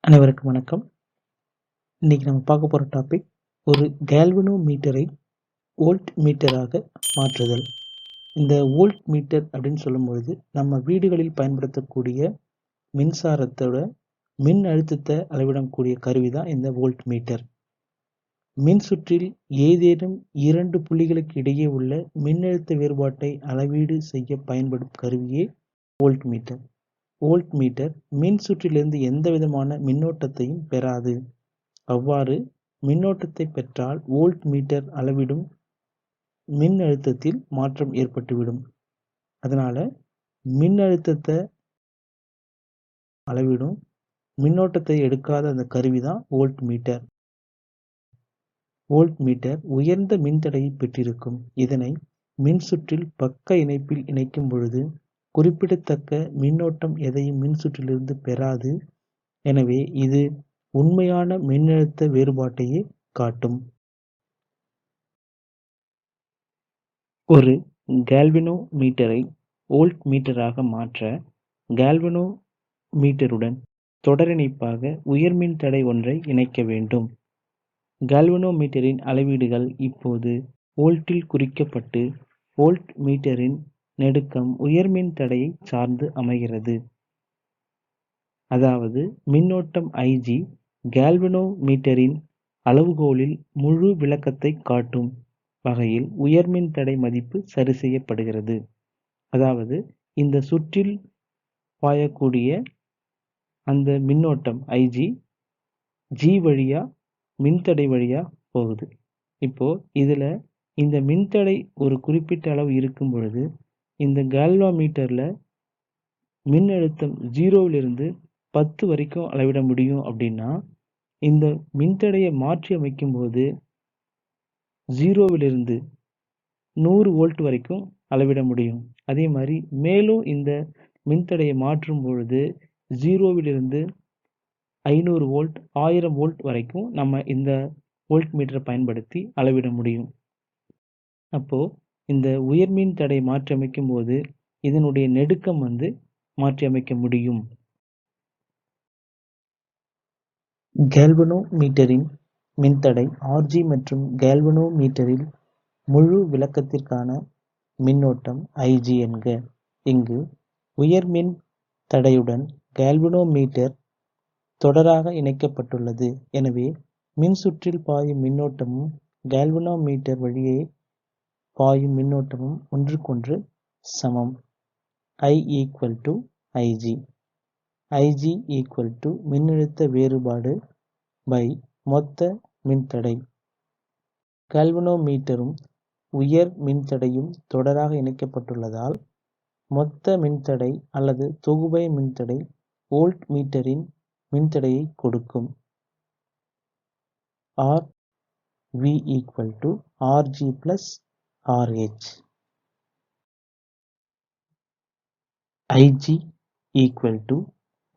அனைவருக்கும் வணக்கம். இன்னைக்கு நம்ம பார்க்க போற டாபிக் ஒரு கேல்வனோமீட்டரை வோல்ட் மீட்டராக மாற்றுதல். இந்த வோல்ட் மீட்டர் அப்படின்னு சொல்லும்பொழுது நம்ம வீடுகளில் பயன்படுத்தக்கூடிய மின்சாரத்தோட மின் அழுத்தத்தை அளவிடக்கூடிய கருவி தான் இந்த வோல்ட் மீட்டர். மின் சுற்றில் ஏதேனும் 2 புள்ளிகளுக்கு இடையே உள்ள மின்னழுத்த வேறுபாட்டை அளவீடு செய்ய பயன்படும் கருவியே வோல்ட் மீட்டர். வோல்ட் மீட்டர் மின் சுற்றிலிருந்து எந்தவிதமான மின்னோட்டத்தையும் பெறாது. அவ்வாறு மின்னோட்டத்தை பெற்றால் வோல்ட் மீட்டர் அளவிடும் மின் அழுத்தத்தில் மாற்றம் ஏற்பட்டுவிடும். அதனால மின்னழுத்தத்தை அளவிடும் மின்னோட்டத்தை எடுக்காத அந்த கருவி தான் வோல்ட் மீட்டர். வோல்ட் மீட்டர் உயர்ந்த மின்தடையை பெற்றிருக்கும். இதனை மின்சுற்றில் பக்க இணைப்பில் இணைக்கும் பொழுது குறிப்பிடத்தக்க மின்னோட்டம் எதையும் மின்சுற்றிலிருந்து பெறாது. எனவே இது உண்மையான மின்னழுத்த வேறுபாட்டையே காட்டும். ஒரு கேல்வனோமீட்டரை வோல்ட் மீட்டராக மாற்ற கேல்வனோமீட்டருடன் தொடரிணைப்பாக உயர்மின் தடை ஒன்றை இணைக்க வேண்டும். கேல்வனோமீட்டரின் அளவீடுகள் இப்போது வோல்ட்டில் குறிக்கப்பட்டு வோல்ட் மீட்டரின் நெடுக்கம் உயர்மின் தடையை சார்ந்து அமைகிறது. அதாவது மின்னோட்டம் Ig கேல்வனோமீட்டரின் அளவுகோலில் முழு விளக்கத்தை காட்டும் வகையில் உயர்மின் தடை மதிப்பு சரி செய்யப்படுகிறது. அதாவது இந்த சுற்றில் பாயக்கூடிய அந்த மின்னோட்டம் Ig G வழியா மின்தடை வழியா போகுது. இப்போ இதுல இந்த மின்தடை ஒரு குறிப்பிட்ட அளவு இருக்கும் பொழுது இந்த கேல்வனோமீட்டர்ல மின்னழுத்தம் 0விலிருந்து 10 வரைக்கும் அளவிட முடியும். அப்படின்னா இந்த மின்தடையை மாற்றி அமைக்கும் போது 0விலிருந்து 100 வோல்ட் வரைக்கும் அளவிட முடியும். அதே மாதிரி மேலும் இந்த மின்தடையை மாற்றும் பொழுது 0விலிருந்து 500 வோல்ட் 1000 வோல்ட் வரைக்கும் நம்ம இந்த வோல்ட் மீட்டரை பயன்படுத்தி அளவிட முடியும். அப்போ இந்த உயர்மின் தடை மாற்றி அமைக்கும் போது இதனுடைய நெடுக்கம் மாற்றி அமைக்க முடியும். கேல்வனோமீட்டரின் மின்தடை Rg மற்றும் கேல்வனோமீட்டரில் முழு விளக்கத்திற்கான மின்னோட்டம் Ig என்க. இங்கு உயர்மின் தடையுடன் கேல்வனோமீட்டர் தொடராக இணைக்கப்பட்டுள்ளது. எனவே மின்சுற்றில் பாயும் மின்னோட்டமும் கேல்வனோமீட்டர் வழியே பாயும் மின்னோட்டமும் ஒன்றுக்கொன்று சமம். I = Ig. Ig = மின்னழுத்த வேறுபாடு பை மொத்த மின்தடை. கேல்வனோமீட்டரும் உயர் மின்தடையும் தொடராக இணைக்கப்பட்டுள்ளதால் மொத்த மின்தடை அல்லது தொகுபய மின்தடை வோல்ட் மீட்டரின் மின்தடையை கொடுக்கும். V = Rg + Rh. Ig =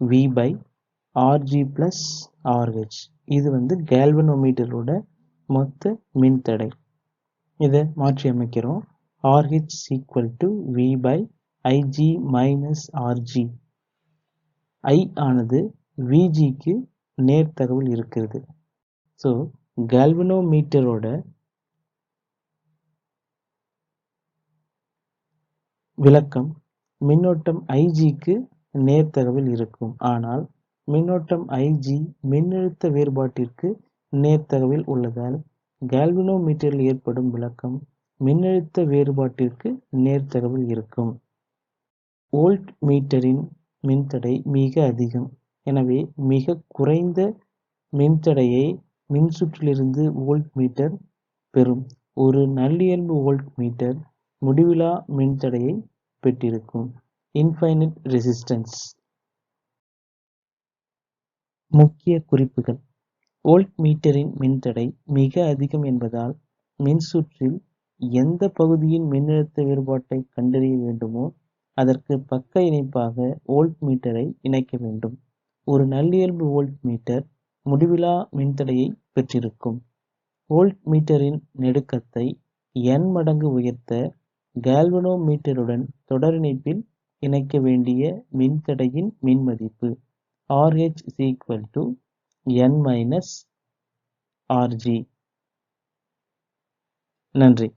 V/Rg + Rh. இது கேல்வனோமீட்டரோட மொத்த மின்தடை. இதை மாற்றி அமைக்கிறோம். Rh = V/Ig - Rg. I ஆனது Vgக்கு நேர்த்தகவில் இருக்கிறது. ஸோ கேல்வனோமீட்டரோட விளக்கம் மின்னோட்டம் Igக்கு நேர்த்தகவில் இருக்கும். ஆனால் மின்னோட்டம் Ig மின்னழுத்த வேறுபாட்டிற்கு நேர்த்தகவில் உள்ளதால் கேல்வனோமீட்டரில் ஏற்படும் விளக்கம் மின்னழுத்த வேறுபாட்டிற்கு நேர்த்தகவில் இருக்கும். வோல்ட் மீட்டரின் மின்தடை மிக அதிகம். எனவே மிக குறைந்த மின்தடையை மின்சுற்றிலிருந்து வோல்ட் மீட்டர் பெறும். ஒரு நல்லியல்பு வோல்ட் மீட்டர் முடிவிலா மின்தடையை பெற்றிருக்கும். Infinite resistance. முக்கிய குறிப்புகள். வோல்ட் மீட்டரின் மின்தடை மிக அதிகம் என்பதால் மின்சுற்றில் எந்த பகுதியின் மின்னழுத்த வேறுபாட்டை கண்டறிய வேண்டுமோ அதற்கு பக்க இணைப்பாக வோல்ட் மீட்டரை இணைக்க வேண்டும். ஒரு நல்லியல்பு வோல்ட் மீட்டர் முடிவிலா மின்தடையை பெற்றிருக்கும். வோல்ட் மீட்டரின் நெடுக்கத்தை n மடங்கு உயர்த்த கேல்வனோமீட்டருடன் தொடரிணைப்பில் இணைக்க வேண்டிய மின்தடையின் மின்மதிப்பு RH is equal to N minus RG. நன்றி.